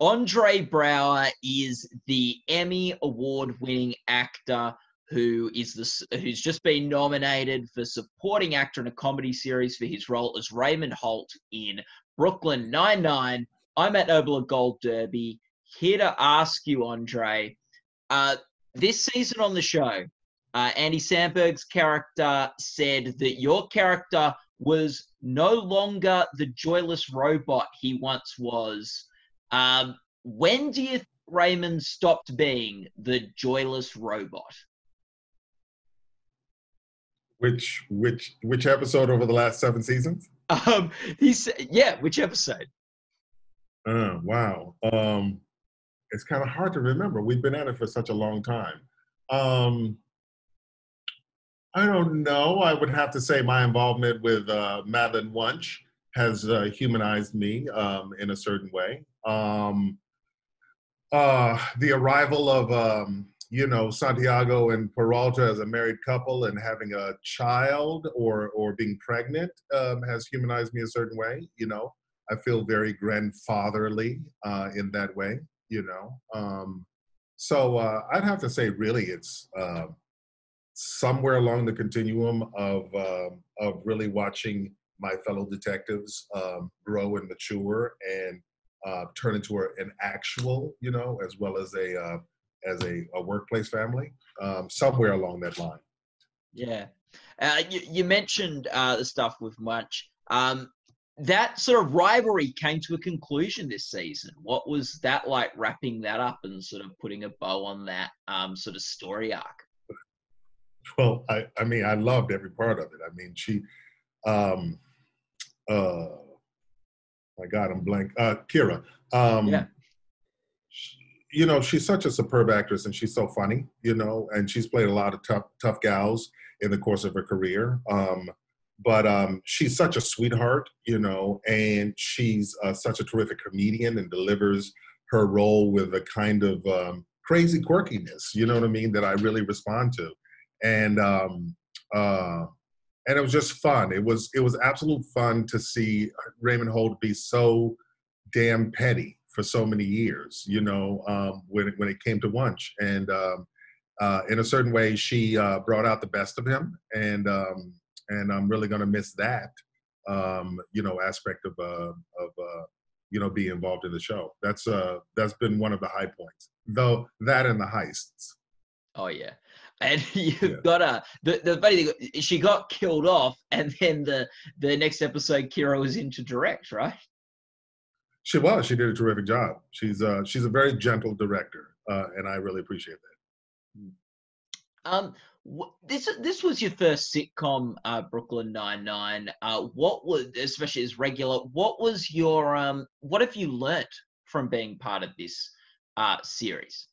Andre Braugher is the Emmy award-winning actor who's just been nominated for supporting actor in a comedy series for his role as Raymond Holt in Brooklyn NineNine. I'm at Noble Gold Derby, here to ask you, Andre, this season on the show, Andy Samberg's character said that your character was no longer the joyless robot he once was. When do you think Raymond stopped being the joyless robot? Which episode over the last 7 seasons? He said, yeah, which episode? Wow. It's kind of hard to remember. We've been at it for such a long time. I don't know. I would have to say my involvement with Madeline Wunsch has humanized me in a certain way. The arrival of Santiago and Peralta as a married couple and having a child or being pregnant has humanized me a certain way. I feel very grandfatherly in that way. So I'd have to say really it's somewhere along the continuum of really watching my fellow detectives grow and mature and turn into an actual, as well as a workplace family, somewhere along that line. Yeah. You mentioned the stuff with Munch. That sort of rivalry came to a conclusion this season. What was that like, wrapping that up and sort of putting a bow on that sort of story arc? Well, I mean, I loved every part of it. I mean, she, my God, I'm blank. Kira. Yeah. She's such a superb actress and she's so funny, and she's played a lot of tough gals in the course of her career. But she's such a sweetheart, and she's such a terrific comedian and delivers her role with a kind of crazy quirkiness, you know what I mean, that I really respond to. And it was just fun. It was absolute fun to see Raymond Holt be so damn petty for so many years, when it came to Wunsch. And in a certain way, she brought out the best of him. And I'm really going to miss that, aspect of being involved in the show. That's been one of the high points, though, that and the heists. Oh yeah, and you've got the funny thing. She got killed off, and then the next episode, Kira was in to direct, right? She did a terrific job. She's a very gentle director, and I really appreciate that. This was your first sitcom, Brooklyn NineNine. What was, especially as regular, what was your what have you learnt from being part of this series?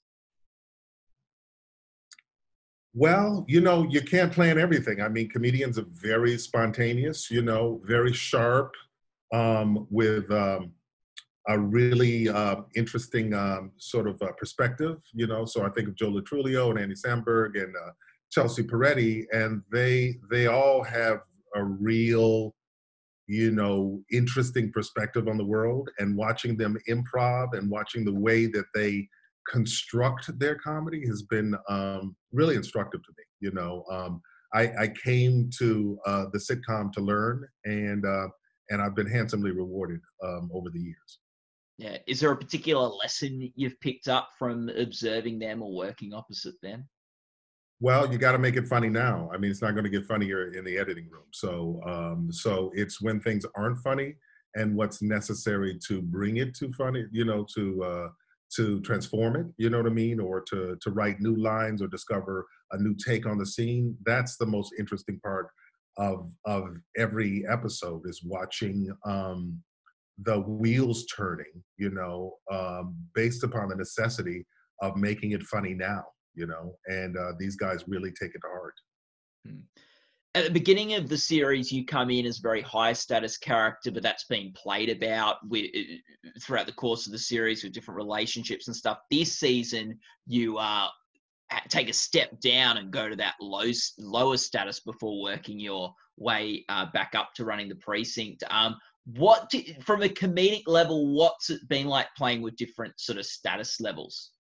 Well, you can't plan everything. I mean, comedians are very spontaneous, very sharp, with a really interesting sort of perspective, So I think of Joe Latrulio and Andy Samberg and Chelsea Peretti, and they all have a real, interesting perspective on the world. And watching them improv and watching the way that they construct their comedy has been really instructive to me. I came to the sitcom to learn, and I've been handsomely rewarded over the years. Yeah. Is there a particular lesson you've picked up from observing them or working opposite them? Well, you got to make it funny now. I mean, it's not going to get funnier in the editing room. So it's when things aren't funny and what's necessary to bring it to funny, to transform it, you know what I mean? Or to write new lines or discover a new take on the scene. That's the most interesting part of every episode, is watching the wheels turning, based upon the necessity of making it funny now, and these guys really take it to heart. At the beginning of the series, you come in as a very high status character, but that's been played about throughout the course of the series with different relationships and stuff. This season, you take a step down and go to that lower status before working your way back up to running the precinct. From a comedic level, what's it been like playing with different sort of status levels?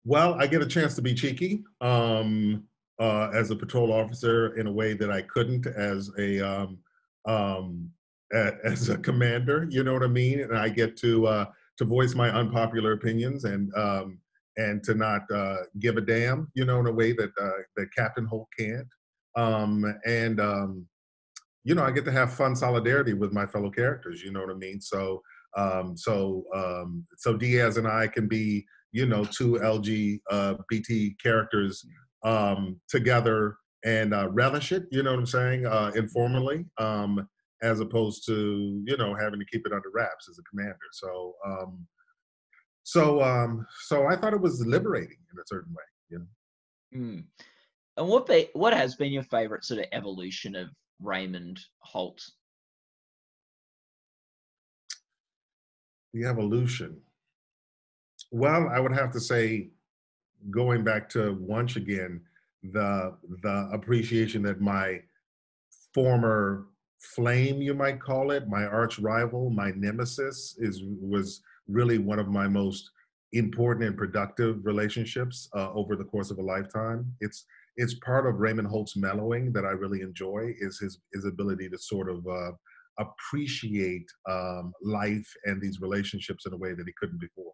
Well, I get a chance to be cheeky as a patrol officer in a way that I couldn't um, as a commander. You know what I mean? And I get to voice my unpopular opinions and to not give a damn. You know, in a way that that Captain Holt can't. And I get to have fun solidarity with my fellow characters. You know what I mean? So Diaz and I can be, two LGBT characters together and relish it. You know what I'm saying? Informally, as opposed to having to keep it under wraps as a commander. So I thought it was liberating in a certain way. Mm. And what has been your favorite sort of evolution of Raymond Holt? The evolution. Well, I would have to say, going back to once again, the appreciation that my former flame, you might call it, my arch rival, my nemesis, was really one of my most important and productive relationships over the course of a lifetime. It's part of Raymond Holt's mellowing that I really enjoy, is his ability to sort of appreciate life and these relationships in a way that he couldn't before.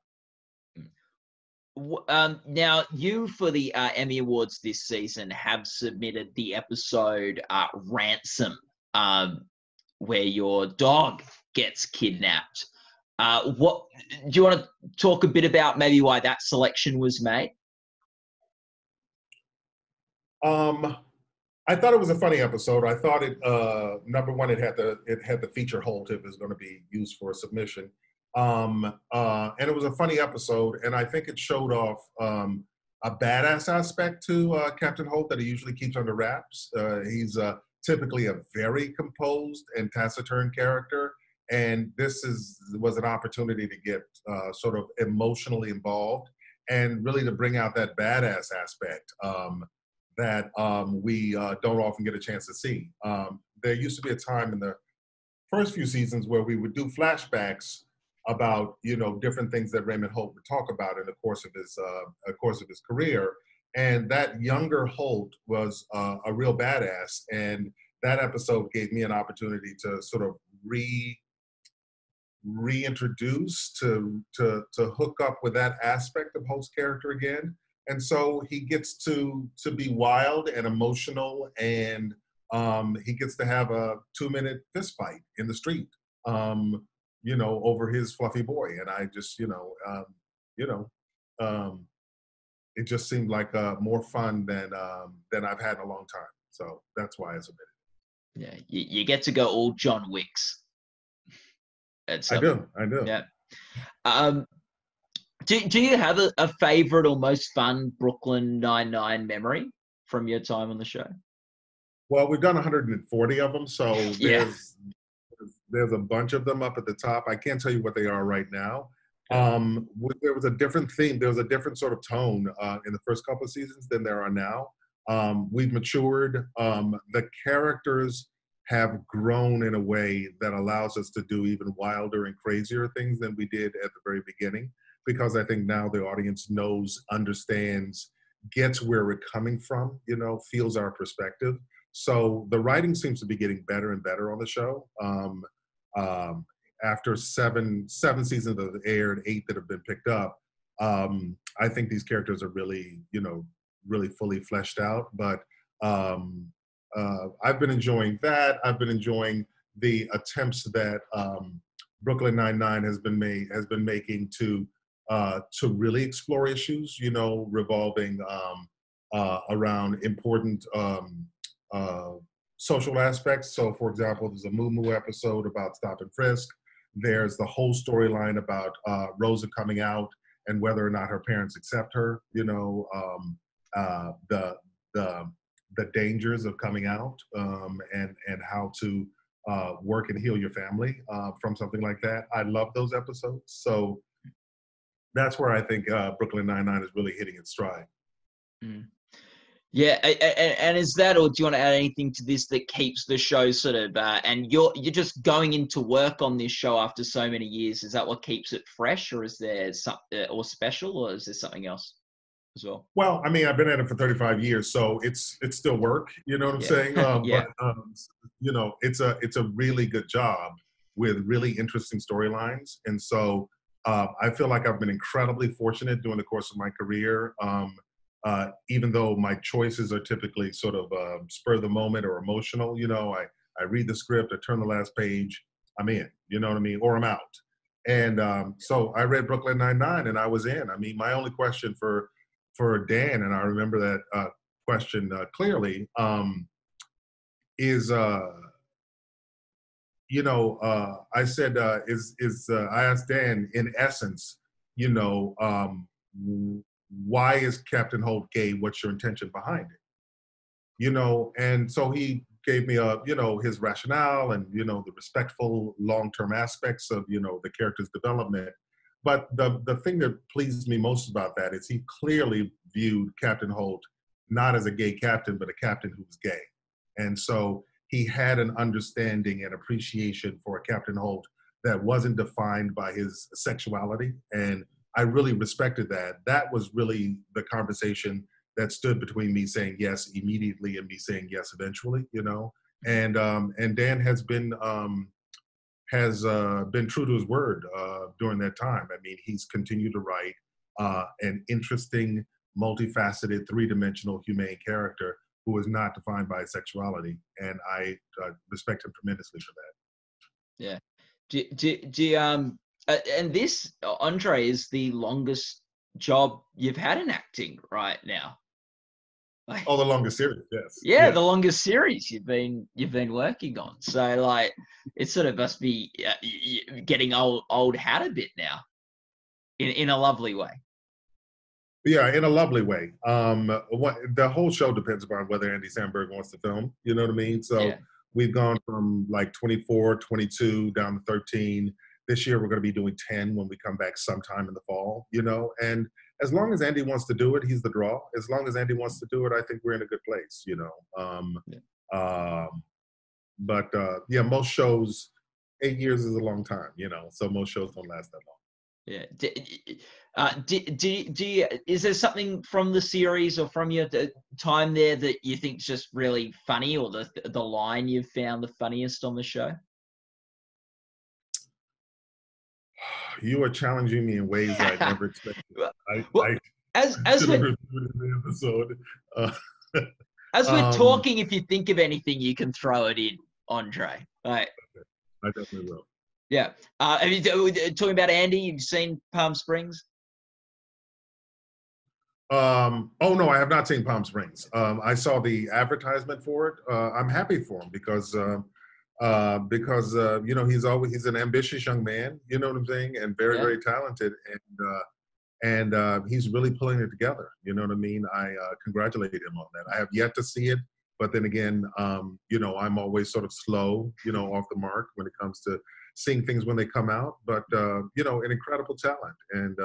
Now, you for the Emmy Awards this season have submitted the episode Ransom, where your dog gets kidnapped. What do you want to talk a bit about? Maybe why that selection was made. I thought it was a funny episode. I thought it number one, it had the feature Holt if it was going to be used for a submission. And it was a funny episode, and I think it showed off a badass aspect to Captain Holt that he usually keeps under wraps. He's typically a very composed and taciturn character, and this was an opportunity to get sort of emotionally involved and really to bring out that badass aspect that we don't often get a chance to see. There used to be a time in the first few seasons where we would do flashbacks about different things that Raymond Holt would talk about in the course of his career, and that younger Holt was a real badass. And that episode gave me an opportunity to sort of reintroduce to hook up with that aspect of Holt's character again. And so he gets to be wild and emotional, and he gets to have a 2-minute fist fight in the street. Over his fluffy boy. And I just, it just seemed like more fun than I've had in a long time. So that's why I submitted. Yeah, you get to go all John Wicks. I do. Yeah. Do you have a favorite or most fun Brooklyn NineNine memory from your time on the show? Well, we've done 140 of them, so there's a bunch of them up at the top. I can't tell you what they are right now. There was a different theme. There was a different sort of tone in the first couple of seasons than there are now. We've matured. The characters have grown in a way that allows us to do even wilder and crazier things than we did at the very beginning, because I think now the audience knows, understands, gets where we're coming from, feels our perspective. So the writing seems to be getting better and better on the show. After seven seasons that have aired, 8 that have been picked up, I think these characters are really, really fully fleshed out. But I've been enjoying that. I've been enjoying the attempts that Brooklyn NineNine has been making to really explore issues, revolving around important social aspects. So, for example, there's a Moo Moo episode about stop and frisk. There's the whole storyline about Rosa coming out and whether or not her parents accept her. The dangers of coming out and how to work and heal your family from something like that. I love those episodes. So that's where I think Brooklyn NineNine is really hitting its stride. Mm. Yeah, and is that, or do you want to add anything to this that keeps the show sort of, and you're just going into work on this show after so many years? Is that what keeps it fresh, or is there something or special, or is there something else as well? Well, I mean, I've been at it for 35 years, so it's still work. You know what I'm Yeah, saying? yeah, You know, it's a really good job with really interesting storylines, and so I feel like I've been incredibly fortunate during the course of my career. Even though my choices are typically sort of spur of the moment or emotional, you know, I read the script, I turn the last page, I'm in. You know what I mean? Or I'm out. And so I read Brooklyn NineNine, and I was in. I mean, my only question for Dan, and I remember that question clearly, is you know, I said, I asked Dan, in essence, you know, why is Captain Holt gay? What's your intention behind it? You know, and so he gave me you know, his rationale and, you know, the respectful long-term aspects of, you know, the character's development. But the thing that pleased me most about that is he clearly viewed Captain Holt not as a gay captain, but a captain who was gay. And so he had an understanding and appreciation for a Captain Holt that wasn't defined by his sexuality. And I really respected that. That was really the conversation that stood between me saying yes immediately and me saying yes eventually, you know. And Dan has been true to his word during that time. I mean, he's continued to write an interesting, multifaceted, three-dimensional, humane character who is not defined by sexuality, and I respect him tremendously for that. yeah. And this, Andre, is the longest job you've had in acting right now. Like, Oh, the longest series, yes, yeah, yeah. the longest series you've been working on. So like, it sort of must be getting old hat a bit now, in a lovely way. Yeah, in a lovely way. What the whole show depends upon whether Andy Samberg wants to film. You know what I mean? So Yeah, we've gone from like 24, 22 down to 13. This year we're going to be doing 10 when we come back sometime in the fall. You know, and as long as Andy wants to do it, he's the draw. As long as Andy wants to do it, I think we're in a good place. You know, yeah, but yeah, most shows 8 years is a long time. You know, so most shows don't last that long. yeah. Is there something from the series or from your time there that you think's just really funny, or the line you've found the funniest on the show? You are challenging me in ways I never expected. Well, I as should have we're reviewed the episode. as we're Um, talking, if you think of anything, you can throw it in, Andre. Right? I definitely will. Yeah. Have you talking about Andy? You've seen Palm Springs? Oh no, I have not seen Palm Springs. I saw the advertisement for it. I'm happy for him because you know, he's an ambitious young man. You know what I'm saying, and very Yeah. very talented, and he's really pulling it together. You know what I mean? I congratulate him on that. I have yet to see it, but then again, you know, I'm always sort of slow, you know, off the mark when it comes to seeing things when they come out. But you know, an incredible talent, and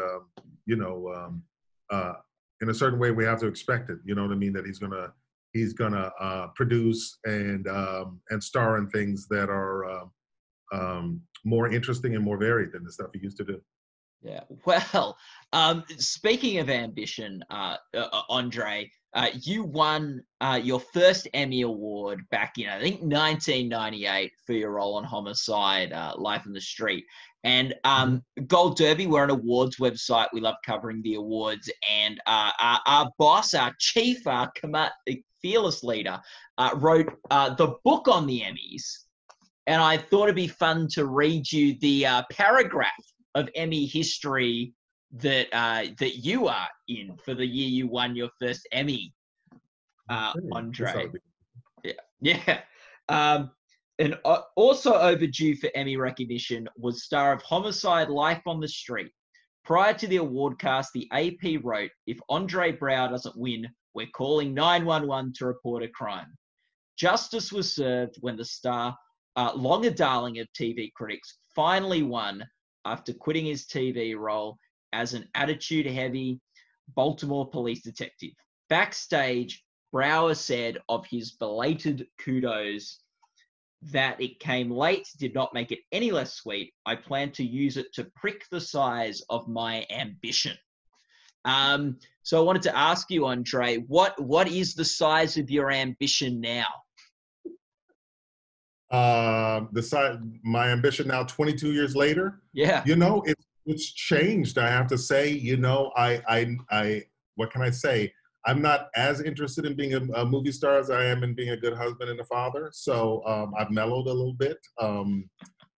you know, uh, in a certain way, we have to expect it. You know what I mean? That he's gonna produce and star in things that are more interesting and more varied than the stuff he used to do. Yeah. Well, speaking of ambition, Andre, you won your first Emmy Award back in, I think, 1998 for your role on Homicide, Life in the Street. And Mhm. Gold Derby, we're an awards website. We love covering the awards. And our boss, our chief, our fearless leader, wrote the book on the Emmys. And I thought it'd be fun to read you the paragraph of Emmy history that you are in for the year you won your first Emmy, Okay. This ought to Andre. be. Yeah, yeah. Um, and also overdue for Emmy recognition was star of Homicide: Life on the Street. Prior to the award cast, the AP wrote, "If Andre Braugher doesn't win, we're calling 911 to report a crime." Justice was served when the star, long a darling of TV critics, finally won after quitting his TV role as an attitude-heavy Baltimore police detective. Backstage, Braugher said of his belated kudos that it came late did not make it any less sweet. I plan to use it to prick the size of my ambition. So I wanted to ask you, Andre, what is the size of your ambition now? My ambition now, 22 years later. Yeah. It's changed. I have to say, what can I say? I'm not as interested in being a movie star as I am in being a good husband and a father. So I've mellowed a little bit.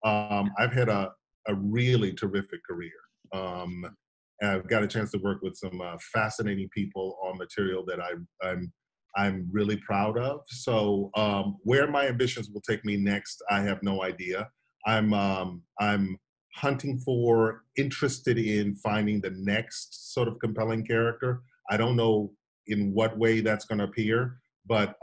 I've had a really terrific career. I've got a chance to work with some fascinating people on material that I'm really proud of. So where my ambitions will take me next, I have no idea. I'm hunting for, interested in finding the next sort of compelling character. I don't know in what way that's going to appear, but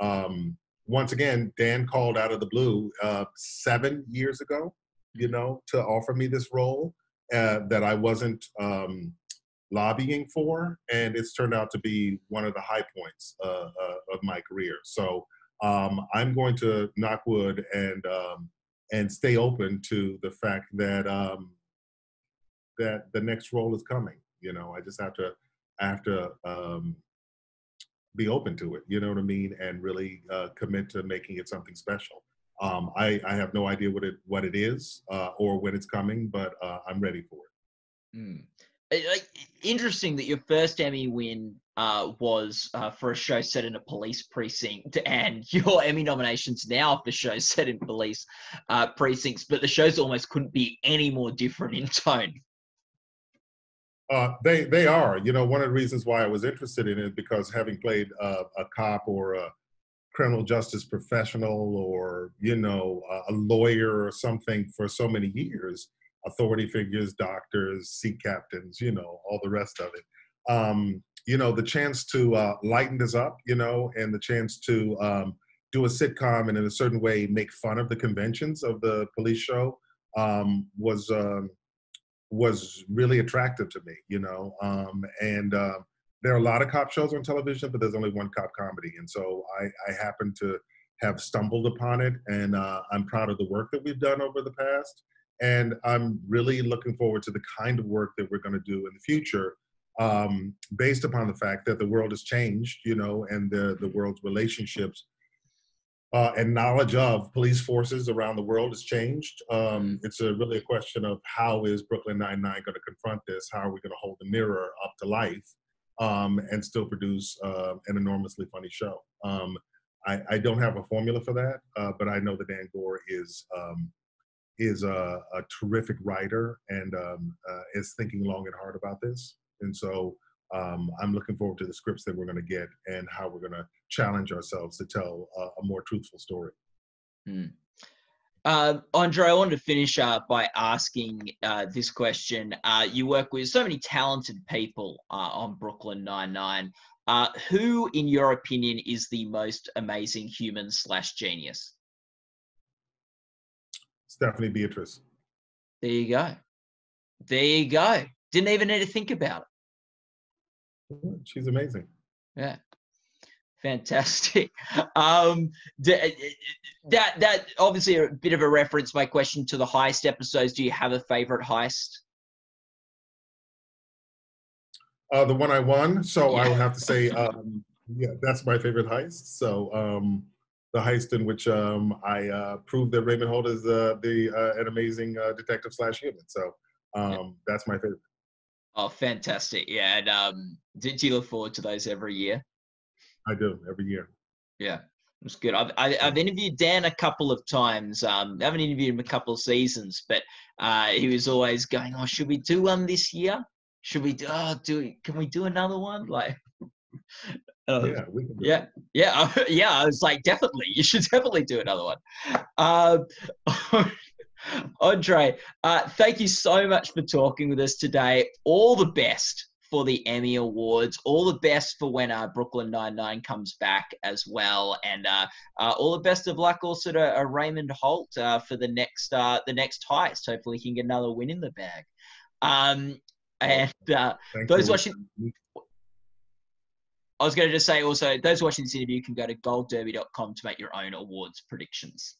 once again, Dan called out of the blue 7 years ago, to offer me this role that I wasn't lobbying for, and it's turned out to be one of the high points of my career. So I'm going to knock wood and stay open to the fact that that the next role is coming. I just have to be open to it. You know what I mean, and really commit to making it something special. I have no idea what it is or when it's coming, but I'm ready for it. Mm. Interesting that your first Emmy win was for a show set in a police precinct, and your Emmy nominations now for shows set in police precincts, but the shows almost couldn't be any more different in tone. They are. One of the reasons why I was interested in it, because having played a cop or a criminal justice professional or, a lawyer or something for so many years, authority figures, doctors, sea captains, all the rest of it. The chance to lighten this up, and the chance to do a sitcom and in a certain way make fun of the conventions of the police show was really attractive to me, and there are a lot of cop shows on television, but there's only one cop comedy. And so I happen to have stumbled upon it, and I'm proud of the work that we've done over the past. And I'm really looking forward to the kind of work that we're going to do in the future, based upon the fact that the world has changed, and the world's relationships and knowledge of police forces around the world has changed. It's really a question of how is Brooklyn NineNine going to confront this? How are we going to hold the mirror up to life and still produce an enormously funny show? I don't have a formula for that, but I know that Dan Gore is a terrific writer and is thinking long and hard about this. And so I'm looking forward to the scripts that we're going to get and how we're going to challenge ourselves to tell a more truthful story. Andre, I wanted to finish up by asking this question. You work with so many talented people on Brooklyn Nine-Nine. Who, in your opinion, is the most amazing human / genius? Stephanie Beatrice. There you go. There you go. Didn't even need to think about it. She's amazing. Yeah. Fantastic. That obviously a bit of a reference, my question, to the heist episodes. Do you have a favorite heist? The one I won. So I would have to say, yeah, that's my favorite heist. So the heist in which I proved that Raymond Holt is an amazing detective / human. So that's my favorite. Oh, fantastic. Yeah. And do you look forward to those every year? I do, every year. Yeah, it's good. I've interviewed Dan a couple of times. I haven't interviewed him a couple of seasons, but he was always going, "Oh, should we do one this year? Should we can we do another one?" Like, yeah, we can. Yeah. I was like, definitely, you should definitely do another one. Andre, thank you so much for talking with us today. All the best for the Emmy Awards. All the best for when Brooklyn Nine-Nine comes back as well. And all the best of luck also to Raymond Holt for the next heist. Hopefully he can get another win in the bag. And those watching... I was going to just say also, those watching this interview can go to goldderby.com to make your own awards predictions.